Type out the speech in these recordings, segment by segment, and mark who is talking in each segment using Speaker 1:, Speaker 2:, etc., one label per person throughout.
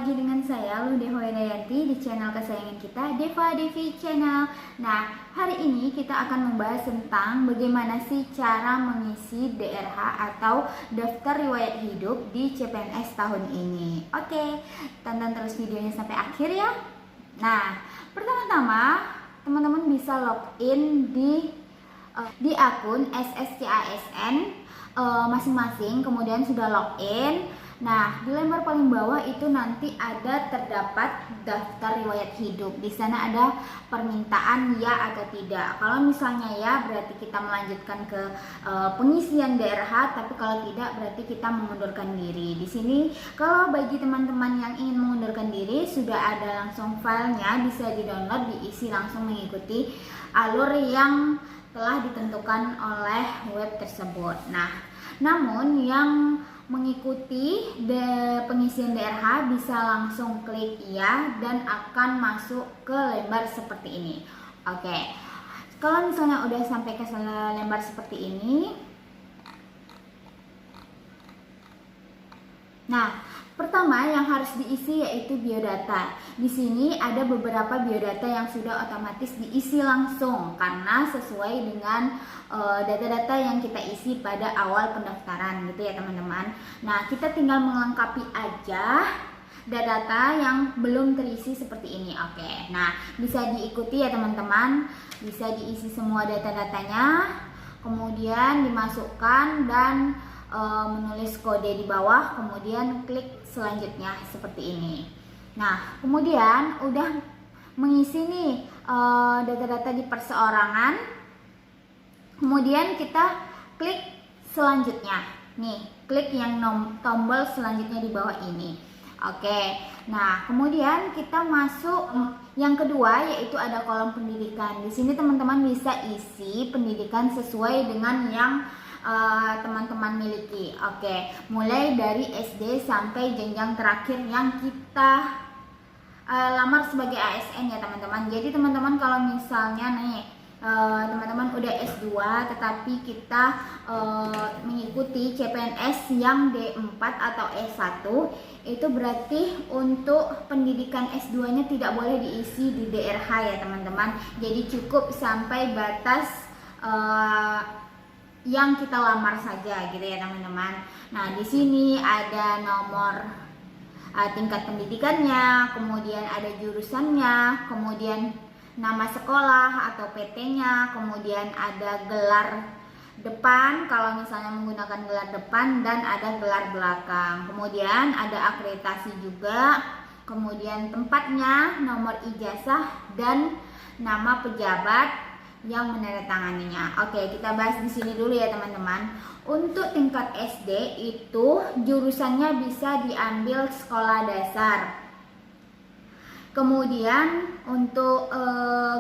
Speaker 1: lagi dengan saya Lude Hoedayanti di channel kesayangan kita, Deva Devi Channel. Nah, hari ini kita akan membahas tentang bagaimana sih cara mengisi DRH atau daftar riwayat hidup di CPNS tahun ini. Oke, tonton terus videonya sampai akhir ya. Nah, pertama-tama teman-teman bisa login di akun SSCASN masing-masing, kemudian sudah login. Nah, di lembar paling bawah itu nanti ada terdapat daftar riwayat hidup. Di sana ada permintaan ya atau tidak. Kalau misalnya ya, berarti kita melanjutkan ke pengisian DRH, tapi kalau tidak berarti kita mengundurkan diri. Di sini kalau bagi teman-teman yang ingin mengundurkan diri, sudah ada langsung filenya, bisa di-download, diisi langsung mengikuti alur yang telah ditentukan oleh web tersebut. Nah, namun yang mengikuti pengisian DRH bisa langsung klik ya dan akan masuk ke lembar seperti ini. Oke, kalau misalnya udah sampai ke lembar seperti ini, nah, pertama yang harus diisi yaitu biodata. Di sini ada beberapa biodata yang sudah otomatis diisi langsung karena sesuai dengan data-data yang kita isi pada awal pendaftaran gitu ya teman-teman. Nah, kita tinggal melengkapi aja data-data yang belum terisi seperti ini. Oke, nah bisa diikuti ya teman-teman, bisa diisi semua data-datanya, kemudian dimasukkan dan menulis kode di bawah, kemudian klik selanjutnya seperti ini. Nah, kemudian udah mengisi nih data-data di perseorangan, kemudian kita klik selanjutnya. Nih, klik yang tombol selanjutnya di bawah ini. Oke, nah kemudian kita masuk yang kedua yaitu ada kolom pendidikan. Di sini teman-teman bisa isi pendidikan sesuai dengan yang teman-teman miliki. Oke, mulai dari SD sampai jenjang terakhir yang kita lamar sebagai ASN ya teman-teman. Jadi teman-teman kalau misalnya nih teman-teman udah S2 tetapi kita mengikuti CPNS yang D4 atau S1, itu berarti untuk pendidikan S2 nya tidak boleh diisi di DRH ya teman-teman. Jadi cukup sampai batas yang kita lamar saja gitu ya teman-teman. Nah, di sini ada nomor tingkat pendidikannya, kemudian ada jurusannya, kemudian nama sekolah atau PT-nya, kemudian ada gelar depan kalau misalnya menggunakan gelar depan dan ada gelar belakang. Kemudian ada akreditasi juga, kemudian tempatnya, nomor ijazah dan nama pejabat yang menandatanganinya. Oke, kita bahas di sini dulu ya teman-teman. Untuk tingkat SD itu jurusannya bisa diambil sekolah dasar. Kemudian untuk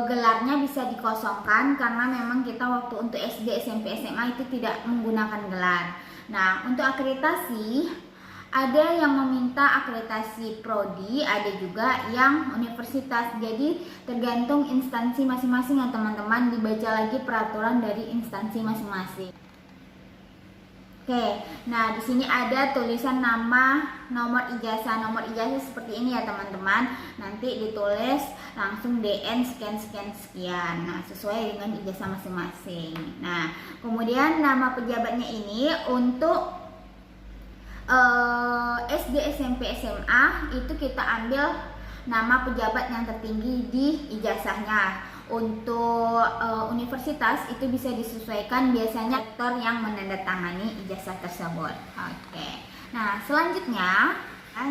Speaker 1: gelarnya bisa dikosongkan karena memang kita waktu untuk SD, SMP, SMA itu tidak menggunakan gelar. Nah, untuk akreditasi ada yang meminta akreditasi prodi, ada juga yang universitas. Jadi tergantung instansi masing-masing ya teman-teman, dibaca lagi peraturan dari instansi masing-masing. Oke, nah di sini ada tulisan nama, nomor ijazah seperti ini ya teman-teman. Nanti ditulis langsung DN sekian. Nah, sesuai dengan ijazah masing-masing. Nah, kemudian nama pejabatnya ini untuk SD, SMP, SMA itu kita ambil nama pejabat yang tertinggi di ijazahnya. Untuk universitas itu bisa disesuaikan, biasanya rektor yang menandatangani ijazah tersebut. Oke. Nah, selanjutnya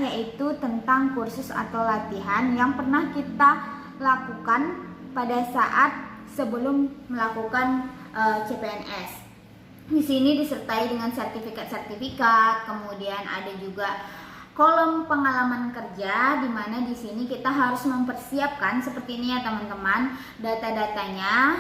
Speaker 1: yaitu tentang kursus atau latihan yang pernah kita lakukan pada saat sebelum melakukan CPNS. Di sini disertai dengan sertifikat-sertifikat, kemudian ada juga kolom pengalaman kerja, di mana di sini kita harus mempersiapkan seperti ini ya teman-teman, data-datanya.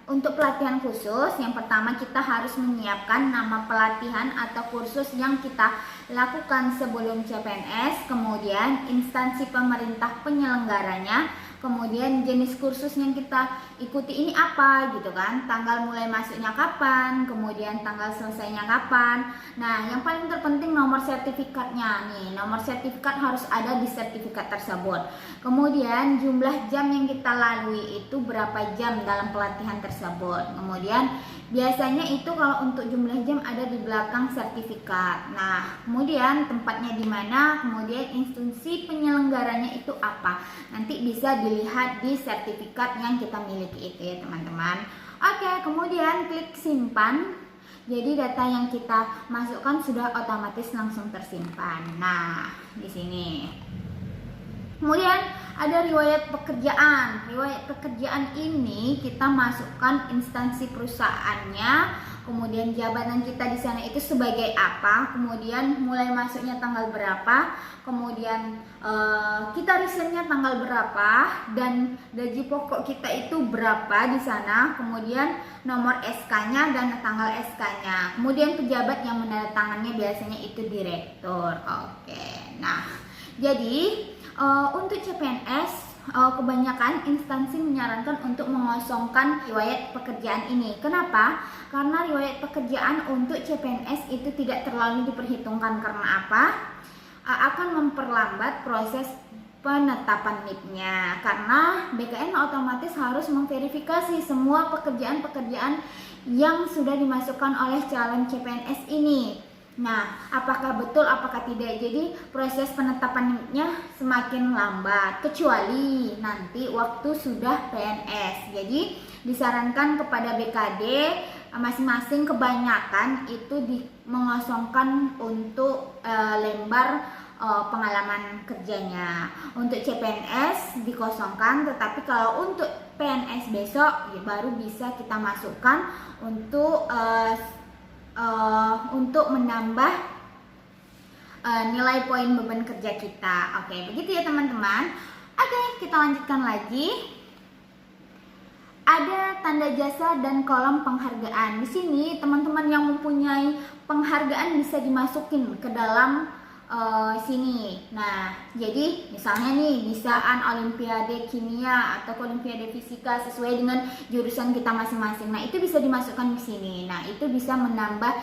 Speaker 1: Untuk pelatihan khusus, yang pertama kita harus menyiapkan nama pelatihan atau kursus yang kita lakukan sebelum CPNS, kemudian instansi pemerintah penyelenggaranya, kemudian jenis kursus yang kita ikuti ini apa gitu kan, tanggal mulai masuknya kapan, kemudian tanggal selesainya kapan. Nah, yang paling terpenting nomor sertifikatnya nih. Nomor sertifikat harus ada di sertifikat tersebut. Kemudian jumlah jam yang kita lalui itu berapa jam dalam pelatihan tersebut. Kemudian biasanya itu kalau untuk jumlah jam ada di belakang sertifikat. Nah, kemudian tempatnya di mana, kemudian institusi penyelenggaranya itu apa. Nanti bisa dilihat di sertifikat yang kita miliki itu ya teman-teman. Oke, kemudian klik simpan. Jadi data yang kita masukkan sudah otomatis langsung tersimpan. Nah, di sini. Kemudian ada riwayat pekerjaan. Riwayat pekerjaan ini kita masukkan instansi perusahaannya, kemudian jabatan kita di sana itu sebagai apa, kemudian mulai masuknya tanggal berapa, kemudian kita resignnya tanggal berapa, dan gaji pokok kita itu berapa di sana, kemudian nomor SK-nya dan tanggal SK-nya. Kemudian pejabat yang menandatangani biasanya itu direktur. Oke. Nah, jadi untuk CPNS kebanyakan instansi menyarankan untuk mengosongkan riwayat pekerjaan ini. Kenapa? Karena riwayat pekerjaan untuk CPNS itu tidak terlalu diperhitungkan. Karena apa? Akan memperlambat proses penetapan NIP-nya. Karena BKN otomatis harus memverifikasi semua pekerjaan-pekerjaan yang sudah dimasukkan oleh calon CPNS ini. Nah, apakah betul, apakah tidak? Jadi proses penetapannya semakin lambat, kecuali nanti waktu sudah PNS. Jadi disarankan kepada BKD masing-masing kebanyakan itu mengosongkan untuk lembar pengalaman kerjanya. Untuk CPNS dikosongkan, tetapi kalau untuk PNS besok ya baru bisa kita masukkan untuk menambah nilai poin beban kerja kita. Oke, begitu ya teman-teman. Oke, kita lanjutkan lagi. Ada tanda jasa dan kolom penghargaan. Di sini teman-teman yang mempunyai penghargaan bisa dimasukin ke dalam sini. Nah, jadi misalnya nih bisaan Olimpiade Kimia atau Olimpiade Fisika sesuai dengan jurusan kita masing-masing. Nah, itu bisa dimasukkan di sini. Nah, itu bisa menambah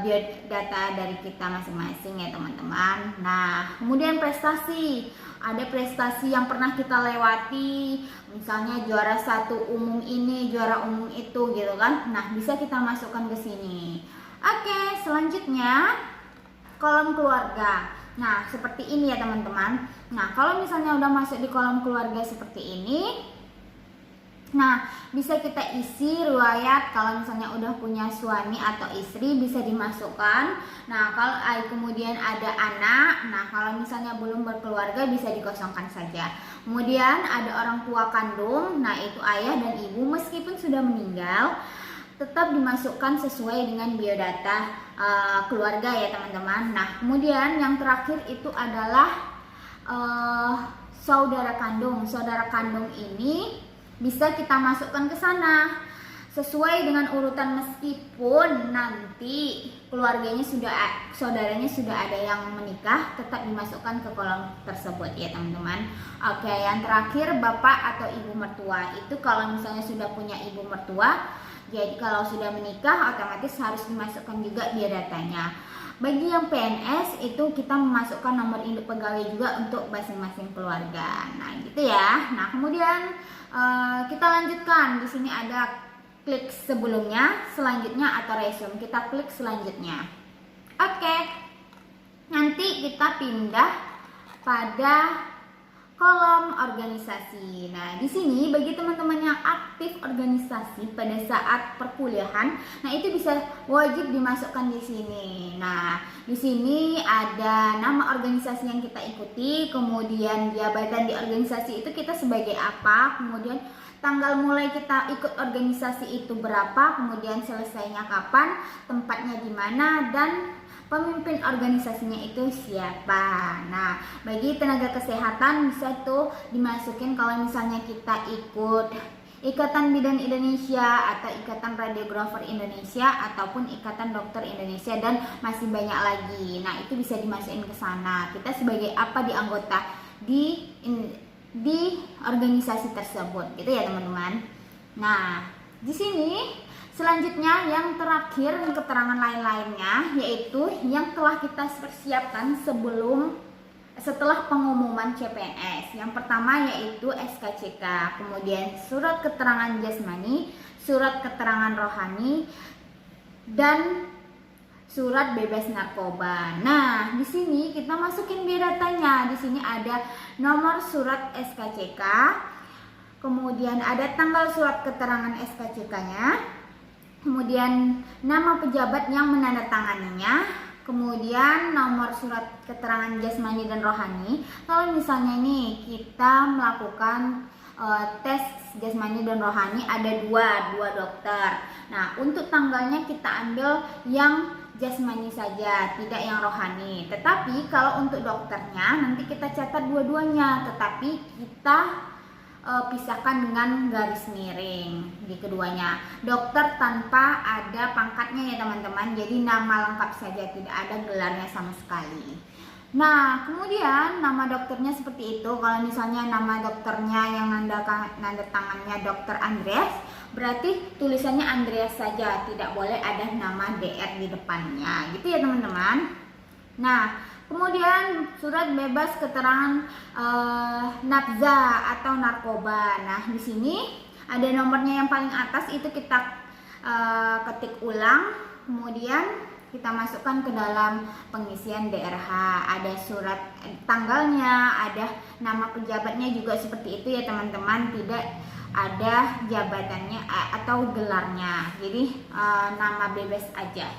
Speaker 1: biodata dari kita masing-masing ya teman-teman. Nah, kemudian prestasi. Ada prestasi yang pernah kita lewati, misalnya juara 1 umum ini, juara umum itu gitu kan. Nah, bisa kita masukkan ke sini. Oke, selanjutnya kolom keluarga. Nah, seperti ini ya teman-teman. Nah, kalau misalnya udah masuk di kolom keluarga seperti ini, nah bisa kita isi riwayat. Kalau misalnya udah punya suami atau istri bisa dimasukkan. Nah, kalau kemudian ada anak, nah kalau misalnya belum berkeluarga bisa dikosongkan saja. Kemudian ada orang tua kandung, nah itu ayah dan ibu meskipun sudah meninggal tetap dimasukkan sesuai dengan biodata keluarga ya teman-teman. Nah, kemudian yang terakhir itu adalah saudara kandung. Saudara kandung ini bisa kita masukkan ke sana sesuai dengan urutan, meskipun nanti saudaranya sudah ada yang menikah, tetap dimasukkan ke kolom tersebut ya teman-teman. Oke, yang terakhir bapak atau ibu mertua. Itu kalau misalnya sudah punya ibu mertua, jadi kalau sudah menikah otomatis harus dimasukkan juga biodatanya. Bagi yang PNS itu kita memasukkan nomor induk pegawai juga untuk masing-masing keluarga. Nah, gitu ya. Nah, kemudian kita lanjutkan. Di sini ada klik sebelumnya, selanjutnya atau resume. Kita klik selanjutnya. Oke. Nanti kita pindah pada kolom organisasi. Nah, di sini bagi teman-teman yang aktif organisasi pada saat perkuliahan, nah itu bisa wajib dimasukkan di sini. Nah, di sini ada nama organisasi yang kita ikuti, kemudian jabatan di organisasi itu kita sebagai apa, kemudian tanggal mulai kita ikut organisasi itu berapa, kemudian selesainya kapan, tempatnya di mana, dan pemimpin organisasinya itu siapa. Nah, bagi tenaga kesehatan bisa tuh dimasukin kalau misalnya kita ikut Ikatan Bidan Indonesia atau Ikatan Radiografer Indonesia ataupun Ikatan Dokter Indonesia, dan masih banyak lagi. Nah, itu bisa dimasukin ke sana. Kita sebagai apa di anggota di di organisasi tersebut, gitu ya teman-teman. Nah, di sini selanjutnya yang terakhir keterangan lain-lainnya yaitu yang telah kita persiapkan setelah pengumuman CPNS. Yang pertama yaitu SKCK, kemudian surat keterangan jasmani, surat keterangan rohani, dan surat bebas narkoba. Nah, di sini kita masukin biodatanya. Di sini ada nomor surat SKCK, kemudian ada tanggal surat keterangan SKCK-nya, kemudian nama pejabat yang menandatanganinya, kemudian nomor surat keterangan jasmani dan rohani. Kalau misalnya nih kita melakukan tes jasmani dan rohani, ada dua dokter. Nah, untuk tanggalnya kita ambil yang jasmani saja, tidak yang rohani. Tetapi kalau untuk dokternya nanti kita catat dua-duanya, tetapi kita pisahkan dengan garis miring di keduanya. Dokter tanpa ada pangkatnya ya teman-teman, jadi nama lengkap saja, tidak ada gelarnya sama sekali. Nah, kemudian nama dokternya seperti itu. Kalau misalnya nama dokternya yang nanda tangannya Dokter Andreas, berarti tulisannya Andreas saja, tidak boleh ada nama DR di depannya, gitu ya teman-teman. Nah, kemudian surat bebas keterangan nafza atau narkoba. Nah, di sini ada nomornya yang paling atas, itu kita ketik ulang, kemudian kita masukkan ke dalam pengisian DRH. Ada surat tanggalnya, ada nama pejabatnya juga seperti itu ya teman-teman, tidak ada jabatannya atau gelarnya. Jadi nama bebas aja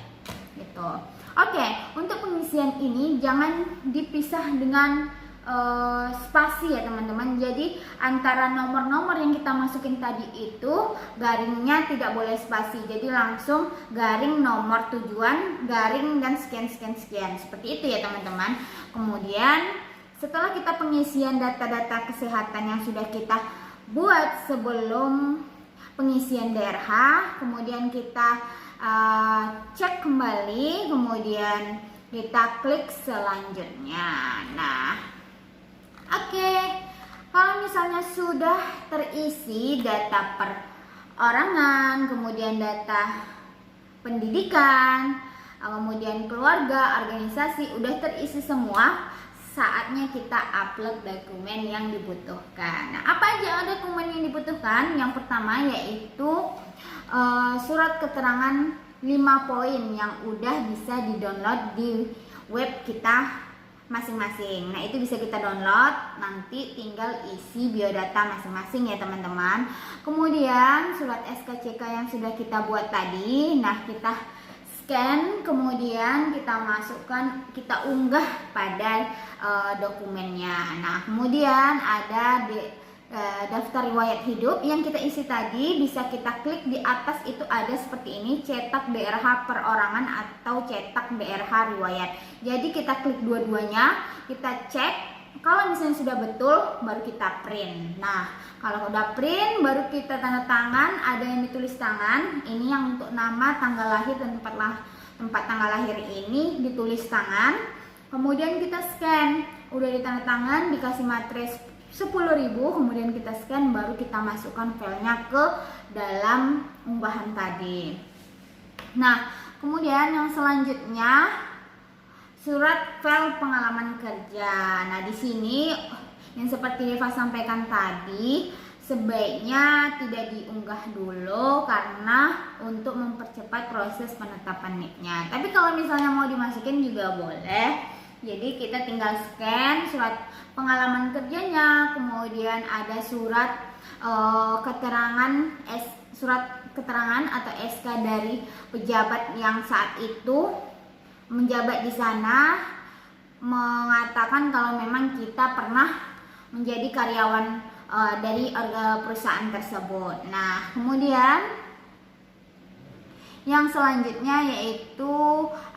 Speaker 1: gitu. Oke, untuk pengisian ini jangan dipisah dengan spasi ya teman-teman. Jadi antara nomor-nomor yang kita masukin tadi itu garingnya tidak boleh spasi. Jadi langsung garing nomor tujuan, garing dan sekian seperti itu ya teman-teman. Kemudian setelah kita pengisian data-data kesehatan yang sudah kita buat sebelum pengisian DRH, kemudian kita cek kembali, kemudian kita klik selanjutnya. Nah, oke, kalau misalnya sudah terisi data perorangan, kemudian data pendidikan, kemudian keluarga, organisasi, udah terisi semua, saatnya kita upload dokumen yang dibutuhkan. Nah, apa aja dokumen yang dibutuhkan? Yang pertama yaitu surat keterangan 5 poin yang udah bisa di-download di web kita masing-masing. Nah, itu bisa kita download, nanti tinggal isi biodata masing-masing ya teman-teman. Kemudian surat SKCK yang sudah kita buat tadi, nah kita scan, kemudian kita masukkan, kita unggah pada dokumennya. Nah, kemudian ada daftar riwayat hidup yang kita isi tadi, bisa kita klik di atas, itu ada seperti ini, cetak DRH perorangan atau cetak DRH riwayat. Jadi kita klik dua-duanya, kita cek, kalau misalnya sudah betul baru kita print. Nah, kalau udah print baru kita tanda tangan, ada yang ditulis tangan, ini yang untuk nama, tanggal lahir dan tempat tanggal lahir ini ditulis tangan. Kemudian kita scan, udah ditanda tangan, dikasih materai 10.000, kemudian kita scan, baru kita masukkan filenya ke dalam unggahan tadi. Nah, kemudian yang selanjutnya surat file pengalaman kerja. Nah, di sini yang seperti Eva sampaikan tadi, sebaiknya tidak diunggah dulu karena untuk mempercepat proses penetapan NIK-nya. Tapi kalau misalnya mau dimasukin juga boleh. Jadi kita tinggal scan surat pengalaman kerjanya, kemudian ada surat keterangan atau SK dari pejabat yang saat itu menjabat di sana, mengatakan kalau memang kita pernah menjadi karyawan dari perusahaan tersebut. Nah, kemudian yang selanjutnya yaitu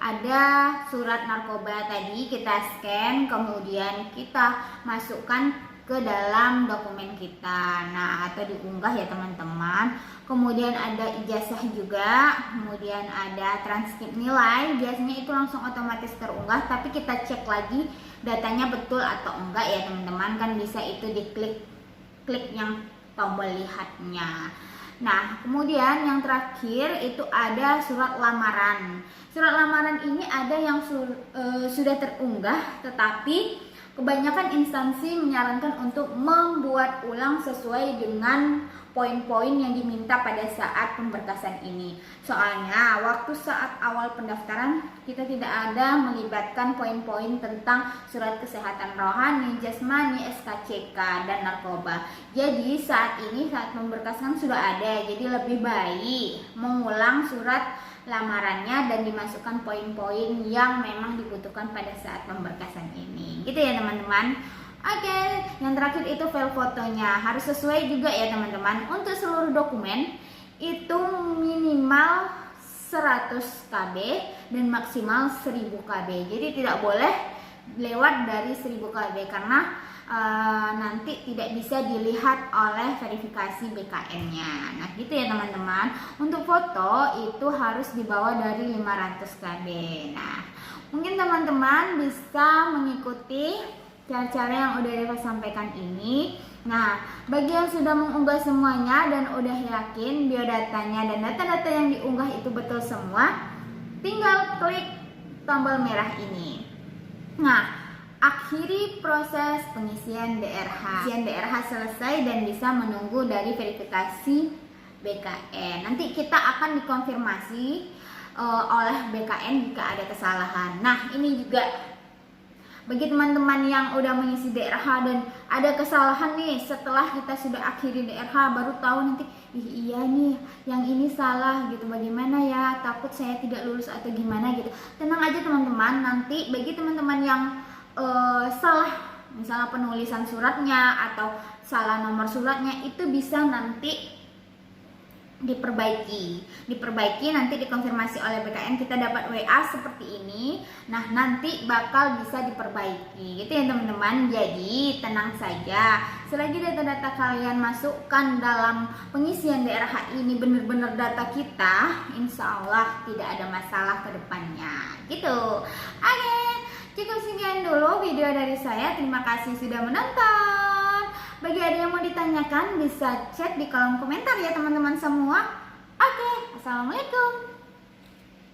Speaker 1: ada surat narkoba tadi, kita scan, kemudian kita masukkan ke dalam dokumen kita. Nah, atau diunggah ya teman-teman. Kemudian ada ijazah juga, kemudian ada transkrip nilai. Biasanya itu langsung otomatis terunggah, tapi kita cek lagi datanya betul atau enggak ya teman-teman. Kan bisa itu klik yang tombol lihatnya. Nah, kemudian yang terakhir itu ada surat lamaran. Surat lamaran ini ada yang sudah terunggah, tetapi kebanyakan instansi menyarankan untuk membuat ulang sesuai dengan poin-poin yang diminta pada saat pemberkasan ini. Soalnya waktu saat awal pendaftaran kita tidak ada melibatkan poin-poin tentang surat kesehatan rohani, jasmani, SKCK, dan narkoba. Jadi saat pemberkasan sudah ada, jadi lebih baik mengulang surat lamarannya dan dimasukkan poin-poin yang memang dibutuhkan pada saat pemberkasan ini. Gitu ya teman-teman. Oke, yang terakhir itu file fotonya harus sesuai juga ya teman-teman. Untuk seluruh dokumen itu minimal 100 KB dan maksimal 1000 KB. Jadi tidak boleh lewat dari 1000 KB karena nanti tidak bisa dilihat oleh verifikasi BKN-nya. Nah, gitu ya teman-teman. Untuk foto itu harus dibawa dari 500 KB. Nah, mungkin teman-teman bisa mengikuti cara-cara yang udah Deva sampaikan ini. Nah, bagi yang sudah mengunggah semuanya dan udah yakin biodatanya dan data-data yang diunggah itu betul semua, tinggal klik tombol merah ini. Nah, akhiri proses pengisian DRH. Pengisian DRH selesai dan bisa menunggu dari verifikasi BKN. Nanti kita akan dikonfirmasi oleh BKN jika ada kesalahan. Nah, ini juga bagi teman-teman yang udah mengisi DRH dan ada kesalahan nih setelah kita sudah akhiri DRH baru tahu nanti iya nih yang ini salah gitu, bagaimana ya, takut saya tidak lulus atau gimana gitu. Tenang aja teman-teman, nanti bagi teman-teman yang salah misalnya penulisan suratnya atau salah nomor suratnya itu bisa nanti diperbaiki nanti dikonfirmasi oleh BKN, kita dapat WA seperti ini. Nah, nanti bakal bisa diperbaiki gitu ya teman-teman. Jadi tenang saja, selagi data-data kalian masukkan dalam pengisian DRH ini benar-benar data kita, insya Allah tidak ada masalah ke depannya gitu. Oke, cukup sekian dulu video dari saya. Terima kasih sudah menonton. Bagi ada yang mau ditanyakan bisa chat di kolom komentar ya teman-teman semua. Oke, assalamualaikum.